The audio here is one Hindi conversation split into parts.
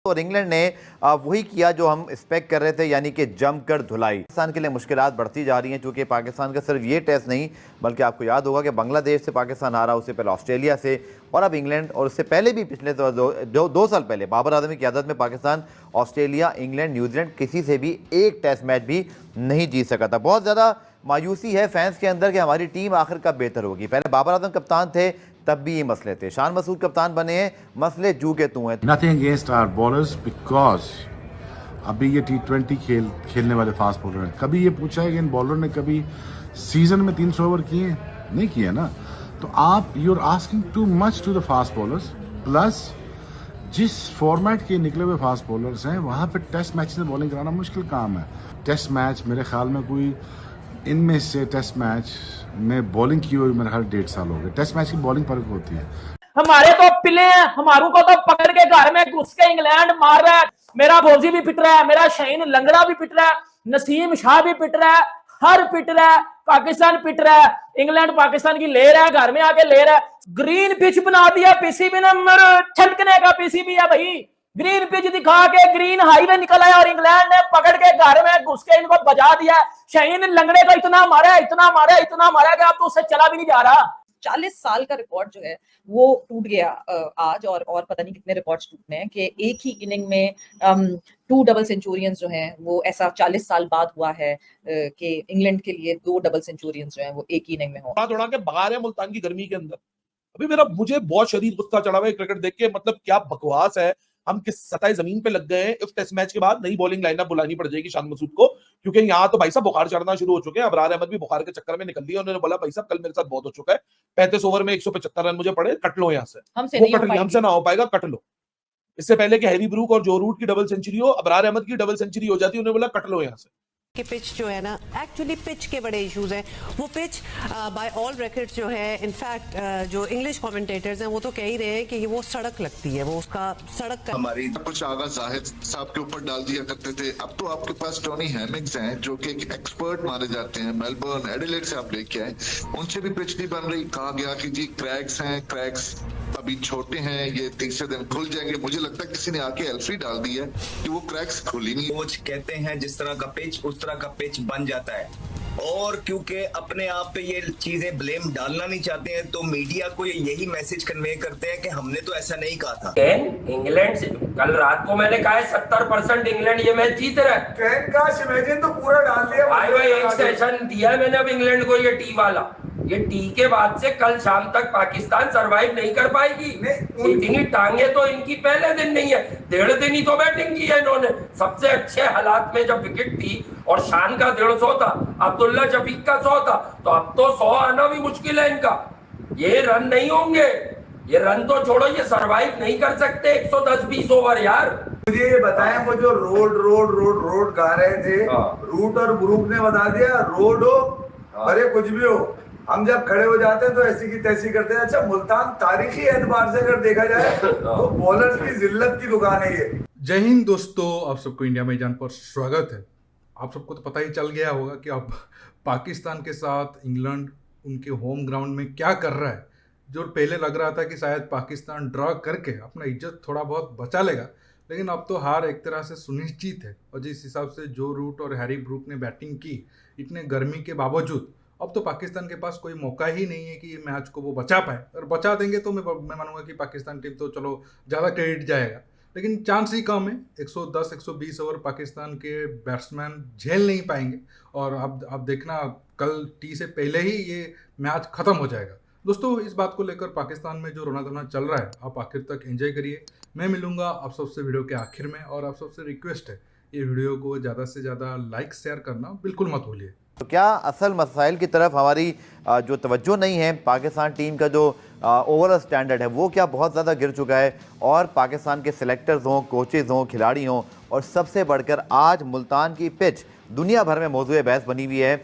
और इंग्लैंड ने वही किया जो हम एक्सपेक्ट कर रहे थे, यानी कि जमकर धुलाई। पाकिस्तान के लिए मुश्किलात बढ़ती जा रही हैं, क्योंकि पाकिस्तान का सिर्फ ये टेस्ट नहीं, बल्कि आपको याद होगा कि बांग्लादेश से पाकिस्तान हारा, उससे पहले ऑस्ट्रेलिया से, और अब इंग्लैंड, और उससे पहले भी पिछले दो साल पहले बाबर आजम की क़यादत में पाकिस्तान ऑस्ट्रेलिया, इंग्लैंड, न्यूजीलैंड किसी से भी एक टेस्ट मैच भी नहीं जीत सका था। बहुत ज़्यादा मायूसी है फैंस के अंदर कि हमारी टीम आखिर कब बेहतर होगी। पहले बाबर आजम कप्तान थे, तब भी ये मसले थे। शान मसूद कप्तान बने हैं, मसले जू के तू हैं। Nothing against our bowlers because अभी ये T20 खेलने वाले फास्ट बॉलर हैं। कभी ये पूछा है कि इन बॉलर ने कभी सीजन में 300 ओवर किए? नहीं किए ना। तो आप you are asking too much to the fast bowlers. Plus जिस फॉर्मेट के निकले हुए फास्ट बॉलर्स हैं वहां पे टेस्ट मैच में बॉलिंग कराना मुश्किल काम है। टेस्ट मैच मेरे ख्याल में कोई इनमें से टेस्ट मैच में बॉलिंग की हुई मेरे ख्याल 1.5 साल हो गए। टेस्ट मैच की बॉलिंग फर्क होती है। हमारे तो पिले हैं, हमारू को तो पकड़ के घर में घुस के इंग्लैंड मार रहा है। मेरा भोजी भी पिट रहा है, मेरा शाहीन लंगड़ा भी पिट रहा है, नसीम शाह भी पिट रहा है, हर पिट रहा है, पाकिस्तान पिट रहा है। इंग्लैंड पाकिस्तान की ले रहा है, घर में आके ले रहा है। ग्रीन पिच बना दिया पीसीबी ने, छटकने का पीसीबी है भाई। ग्रीन पिच दिखा के ग्रीन हाईवे निकल आया और इंग्लैंड ने पकड़ के घर में घुस के इनको बजा दिया। शाहीन लंगड़े को इतना मारा, इतना मारा, इतना मारा कि अब तो उससे चला भी नहीं जा रहा। 40 साल का रिकॉर्ड जो है वो टूट गया आज, और पता नहीं कितने रिकॉर्ड्स टूटने हैं कि एक ही इनिंग में 2 डबल सेंचुरियंस जो हैं वो ऐसा 40 साल बाद हुआ है कि इंग्लैंड के लिए 2 डबल सेंचुरियंस जो हैं वो एक ही इनिंग में हो। उड़ा के बाहर है मुल्तान की गर्मी के अंदर। अभी मुझे बहुत शदीद गुस्सा चढ़ा हुआ है क्रिकेट देख के। मतलब क्या बकवास है। हम किस सतह जमीन पे लग गए हैं। इस टेस्ट मैच के बाद नई बॉलिंग लाइनअप बुलानी पड़ जाएगी शान मसूद को, क्योंकि यहाँ तो भाई साहब बुखार चढ़ना शुरू हो चुके हैं। अबरार अहमद भी बुखार के चक्कर में निकल दिया। उन्होंने बोला भाई साहब कल मेरे साथ बहुत हो चुका है, 35 ओवर में 175 रन मुझे पड़े, कट लो यहाँ से। हमसे ना हो पाएगा, कट लो। इससे पहले कि हैरी ब्रूक और जो रूट की डबल सेंचुरी हो, अबरार अहमद की डबल सेंचुरी हो जाती, उन्होंने बोला कट लो यहाँ से। कि पिच जो है ना, एक्चुअली पिच के बड़े इश्यूज हैं। वो पिच बाय ऑल रिकॉर्ड्स जो है, इनफैक्ट जो इंग्लिश कमेंटेटर्स हैं वो तो कह ही रहे हैं कि वो सड़क लगती है, वो उसका सड़क का। हमारी कुछ आगा जाहिद साहब के ऊपर डाल दिया करते थे। अब तो आपके पास टोनी हैमिंग्स हैं जो कि एक एक्सपर्ट माने जाते हैं। मेलबर्न, एडिलेड से आप लेके आए, उनसे भी पिच नहीं बन रही। कहा गया कि जी क्रैक्स हैं, क्रैक्स अभी छोटे हैं, ये तीसरे दिन खुल जाएंगे। मुझे लगता है किसी ने आके एल्फ्री डाल दी है कि वो क्रैक्स खुली नहीं। कोच कहते हैं जिस तरह का पिच उस तरह का पिच बन जाता है, और क्योंकि अपने आप पे ये चीजें ब्लेम डालना नहीं चाहते हैं तो मीडिया को यही मैसेज कन्वे करते हैं कि हमने तो ऐसा नहीं कहा था। इंग्लैंड से कल रात को मैंने कहा है 70% इंग्लैंड ये मैच जीत रहा है। कैन का इमेजिन तो पूरा डाल दिया भाई एक सेशन दिया है मैंने अब इंग्लैंड को, ये टी वाला, ये टी के बाद से कल शाम तक पाकिस्तान सरवाइव नहीं कर पाएगी। इतनी टांगे तो इनकी पहले दिन नहीं है, 1.5 दिन ही तो बैटिंग की है इन्होंने। सबसे अच्छे हालात में जब विकेट थी और शान का 150 था, अब्दुल्ला शफीक का 100 था, तो अब तो 100 आना भी मुश्किल है इनका। ये रन नहीं होंगे, ये रन तो छोड़ो, ये सरवाइव नहीं कर सकते 110-20 ओवर यार। मुझे ये बताएं, वो जो रोड गा रहे थे, रूट और ब्रूक ने बता दिया रोड हो अरे कुछ भी हो, हम जब खड़े हो जाते हैं तो ऐसी की तैसी करते हैं। अच्छा, मुल्तान तारीखी एतबार से अगर देखा जाए तो बॉलर्स की जिल्लत की दुकान है ये। जय हिंद दोस्तों, आप सबको इंडिया में जान पर स्वागत है। आप सबको तो पता ही चल गया होगा कि अब पाकिस्तान के साथ इंग्लैंड उनके होम ग्राउंड में क्या कर रहा है। जो पहले लग रहा था कि शायद पाकिस्तान ड्रॉ करके अपना इज्जत थोड़ा बहुत बचा लेगा, लेकिन अब तो हार एक तरह से सुनिश्चित है। और जिस हिसाब से जो रूट और हैरी ब्रूक ने बैटिंग की, इतने गर्मी के बावजूद अब तो पाकिस्तान के पास कोई मौका ही नहीं है कि ये मैच को वो बचा पाए। और बचा देंगे तो मैं मानूंगा कि पाकिस्तान टीम तो चलो ज़्यादा क्रेडिट जाएगा, लेकिन चांस ही कम है। 110-120 ओवर पाकिस्तान के बैट्समैन झेल नहीं पाएंगे, और अब देखना कल टी से पहले ही ये मैच ख़त्म हो जाएगा। दोस्तों, इस बात को लेकर पाकिस्तान में जो रोना धोना चल रहा है, आप आखिर तक एंजॉय करिए। मैं मिलूंगा आप सबसे वीडियो के आखिर में, और आप सबसे रिक्वेस्ट है ये वीडियो को ज़्यादा से ज़्यादा लाइक शेयर करना बिल्कुल मत भूलिए। तो क्या असल मसाइल की तरफ हमारी जो तवज्जो नहीं है, पाकिस्तान टीम का जो ओवरऑल स्टैंडर्ड है वो क्या बहुत ज़्यादा गिर चुका है, और पाकिस्तान के सिलेक्टर्स हों, कोचेज़ हों, खिलाड़ी हों, और सबसे बढ़कर आज मुल्तान की पिच दुनिया भर में मौजूद बहस बनी हुई है।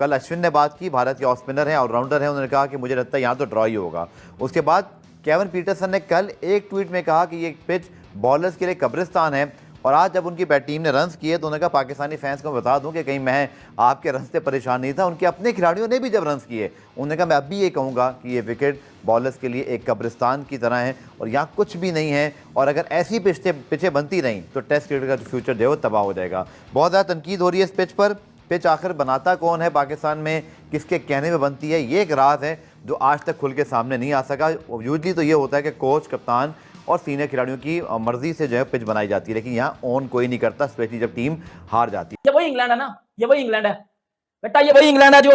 कल अश्विन ने बात की, भारत के ऑफ स्पिनर हैं, ऑलराउंडर हैं, उन्होंने कहा कि मुझे लगता है यहाँ तो ड्रॉ ही होगा। उसके बाद केविन पीटरसन ने कल एक ट्वीट में कहा कि ये पिच बॉलर्स के लिए कब्रिस्तान है, और आज जब उनकी बैट टीम ने रन्स किए तो उन्होंने कहा पाकिस्तानी फैंस को बता दूं कि कहीं मैं आपके रन से परेशान नहीं था। उनके अपने खिलाड़ियों ने भी जब रन्स किए उन्होंने कहा मैं अब भी ये कहूँगा कि ये विकेट बॉलर्स के लिए एक कब्रिस्तान की तरह है और यहाँ कुछ भी नहीं है, और अगर ऐसी पिचें बनती रहीं तो टेस्ट क्रिकेट का जो फ्यूचर जो है वो तबाह हो जाएगा। बहुत ज़्यादा तनकीद हो रही है इस पिच पर। पिच आखिर बनाता कौन है पाकिस्तान में, किसके कहने में बनती है, ये एक राज है जो आज तक खुल के सामने नहीं आ सका। यूजली तो ये होता है कि कोच, कप्तान और सीनियर खिलाड़ियों की मर्जी से जो है पिच बनाई जाती है, लेकिन यहाँ ऑन कोई नहीं करता, स्पेशली जब टीम हार जाती है। ये वही इंग्लैंड है ना, ये वही इंग्लैंड है बेटा, ये वही इंग्लैंड है जो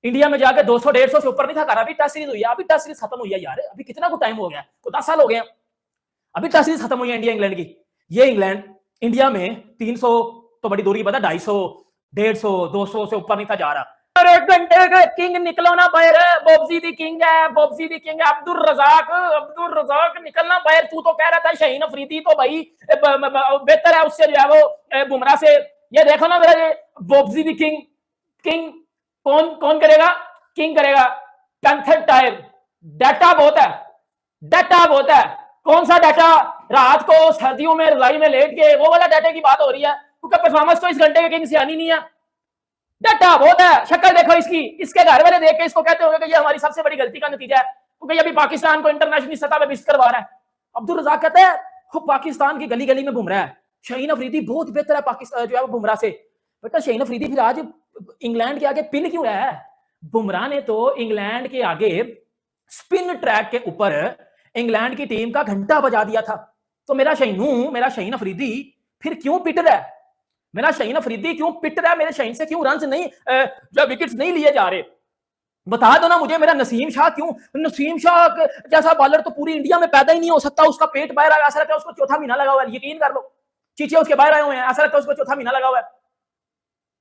इंडिया में जाके 200-150 से ऊपर नहीं था। अभी टेस्ट सीरीज हुई है, अभी टेस्ट सीरीज खत्म हुई है यार, अभी कितना कुछ टाइम हो गया, तो 10 साल हो गए, अभी टेस्ट सीरीज खत्म हुई है इंडिया इंग्लैंड की। ये इंग्लैंड इंडिया में 300 तो बड़ी दूरी की बात है, 250, 150, 200 से ऊपर नहीं था जा रहा। अरे घंटे का किंग निकलो ना बाहर, बॉब्जी दी किंग है, बॉब्जी दी किंग है, अब्दुल रजाक निकलना बाहर। तू तो कह रहा था शाहीन अफरीदी तो भाई बेहतर है उससे जो है वो बुमराह से। ये देखो ना मेरा, ये बॉब्जी दी किंग कौन करेगा, किंग करेगा। कैंथर टायर डाटा बहुत है, कौन सा डाटा, रात को सर्दियों में रजाई में लेट के वो वाला डाटा की बात हो रही है, क्योंकि परफॉर्मेंस तो इस घंटे के किंग से आनी नहीं है। डाटा बहुत है, शक्ल देखो इसकी, इसके घर वाले देख के इसको कहते होंगे कि ये हमारी सबसे बड़ी गलती का नतीजा है, क्योंकि अभी पाकिस्तान को इंटरनेशनल सतह पे मिस करवा रहा है। अब्दुल रजाक कहते हैं वो पाकिस्तान की गली गली में घूम रहा है, शाहीन अफरीदी बहुत बेहतर है पाकिस्तान जो है वो बुमराह से। बेटा शाहीन अफरीदी फिर आज इंग्लैंड के आगे पिन क्यों रहा है? बुमराह ने तो इंग्लैंड के आगे स्पिन ट्रैक के ऊपर इंग्लैंड की टीम का घंटा बजा दिया था। तो मेरा शाहीन अफरीदी फिर क्यों पिट रहा है? मेरा शाहीन अफरीदी क्यों पिट रहा है? मेरे शाहीन से क्यों रन्स नहीं, जो विकेट्स नहीं लिए जा रहे? बता दो ना मुझे। मेरा नसीम शाह जैसा बॉलर तो पूरी इंडिया में पैदा ही नहीं हो सकता। उसका पेट बाहर आया, ऐसा लगता है उसको चौथा महीना लगा हुआ है, यकीन कर लो। चीचे उसके बाहर आए हुए हैं, ऐसा लगता है उसको चौथा महीना लगा हुआ है।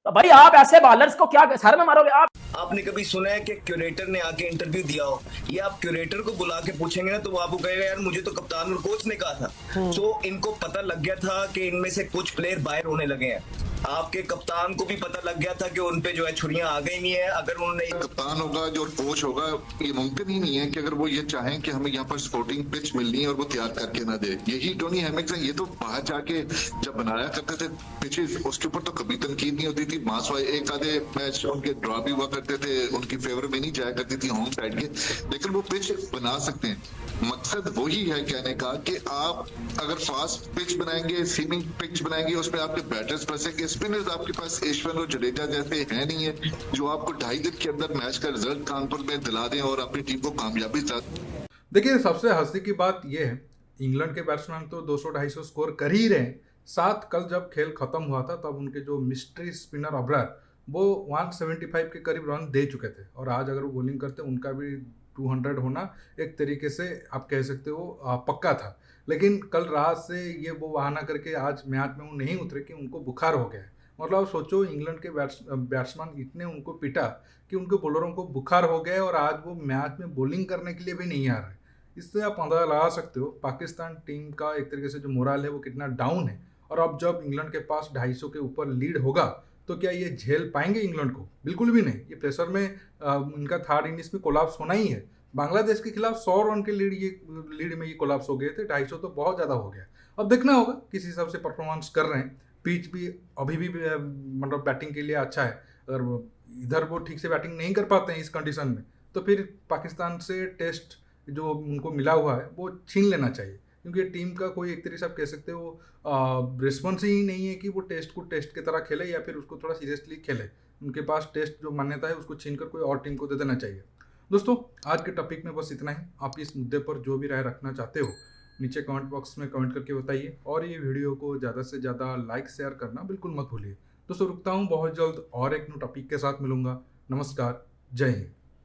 तो भाई आप ऐसे बॉलर्स को क्या सर में मारोगे आप? आपने कभी सुना है कि क्यूरेटर ने आके इंटरव्यू दिया हो? ये आप क्यूरेटर को बुला के पूछेंगे ना तो वो आपको कहेगा यार मुझे तो कप्तान और कोच ने कहा था। तो इनको पता लग गया था कि इनमें से कुछ प्लेयर बाहर होने लगे हैं। आपके कप्तान को भी पता लग गया था कि उन पे जो है छुरियां आ गई नहीं है। अगर उन्होंने कप्तान होगा जो कोच होगा, ये मुमकिन ही नहीं है कि अगर वो ये चाहें कि हमें यहाँ पर स्पोर्टिंग पिच मिलनी है और वो तैयार करके ना दे। यही टोनी हेमिंग्स है, ये तो बाहर जाके जब बनाया करते थे पिचेस, उसके ऊपर तो कभी तनकीद नहीं होती थी। मासवाई एक आधे मैच उनके ड्रॉ भी हुआ करते थे, उनकी फेवर में नहीं जाया करती थी होम साइड के, लेकिन वो पिच बना सकते हैं। मकसद वही है कहने का कि आप अगर फास्ट पिच बनाएंगे, सीमिंग पिच बनाएंगे, उसमें आपके बैटर्स फंसेंगे। स्पिनर्स आपके पास ईश्वर और जडेजा जैसे है नहीं है जो आपको 2.5 दिन के अंदर मैच का रिजल्ट कानपुर में दिला दें और अपनी टीम को कामयाबी साथ। देखिए सबसे हंसी की बात यह है, इंग्लैंड के बैट्समैन तो 200-250 स्कोर कर ही रहे। साथ कल जब खेल खत्म हुआ था तब उनके जो मिस्ट्री स्पिनर अब्रार वो 175 के करीब रन दे चुके थे, और आज अगर वो बॉलिंग करते उनका भी 200 होना एक तरीके से आप कह सकते हो पक्का था। लेकिन कल रात से ये वो बहाना करके आज मैच में वो नहीं उतरे कि उनको बुखार हो गया है। मतलब सोचो इंग्लैंड के बैट्समैन इतने उनको पिटा कि उनके बॉलरों को बुखार हो गया है और आज वो मैच में बॉलिंग करने के लिए भी नहीं आ रहे। इससे आप अंदाजा लगा सकते हो पाकिस्तान टीम का एक तरीके से जो मोरल है वो कितना डाउन है। और अब जब इंग्लैंड के पास 250 के ऊपर लीड होगा तो क्या ये झेल पाएंगे इंग्लैंड को? बिल्कुल भी नहीं। ये प्रेशर में इनका थर्ड इनिंग्स में कोलैप्स होना ही है। बांग्लादेश के खिलाफ 100 रन के लीड में ये कोलैप्स हो गए थे, 250 तो बहुत ज़्यादा हो गया। अब देखना होगा किस हिसाब से परफॉर्मेंस कर रहे हैं। पिच भी अभी भी मतलब बैटिंग के लिए अच्छा है। अगर इधर वो ठीक से बैटिंग नहीं कर पाते हैं इस कंडीशन में तो फिर पाकिस्तान से टेस्ट जो उनको मिला हुआ है वो छीन लेना चाहिए, क्योंकि टीम का कोई एक तरीके से आप कह सकते हो रिस्पॉन्स ही नहीं है कि वो टेस्ट को टेस्ट की तरह खेले या फिर उसको थोड़ा सीरियसली खेले। उनके पास टेस्ट जो मान्यता है उसको छीन कर कोई और टीम को दे देना चाहिए। दोस्तों आज के टॉपिक में बस इतना ही। आप इस मुद्दे पर जो भी राय रखना चाहते हो नीचे कमेंट बॉक्स में कमेंट करके बताइए, और ये वीडियो को ज़्यादा से ज़्यादा लाइक शेयर करना बिल्कुल मत भूलिए। दोस्तों रुकता हूँ, बहुत जल्द और एक न्यू टॉपिक के साथ मिलूंगा। नमस्कार, जय हिंद।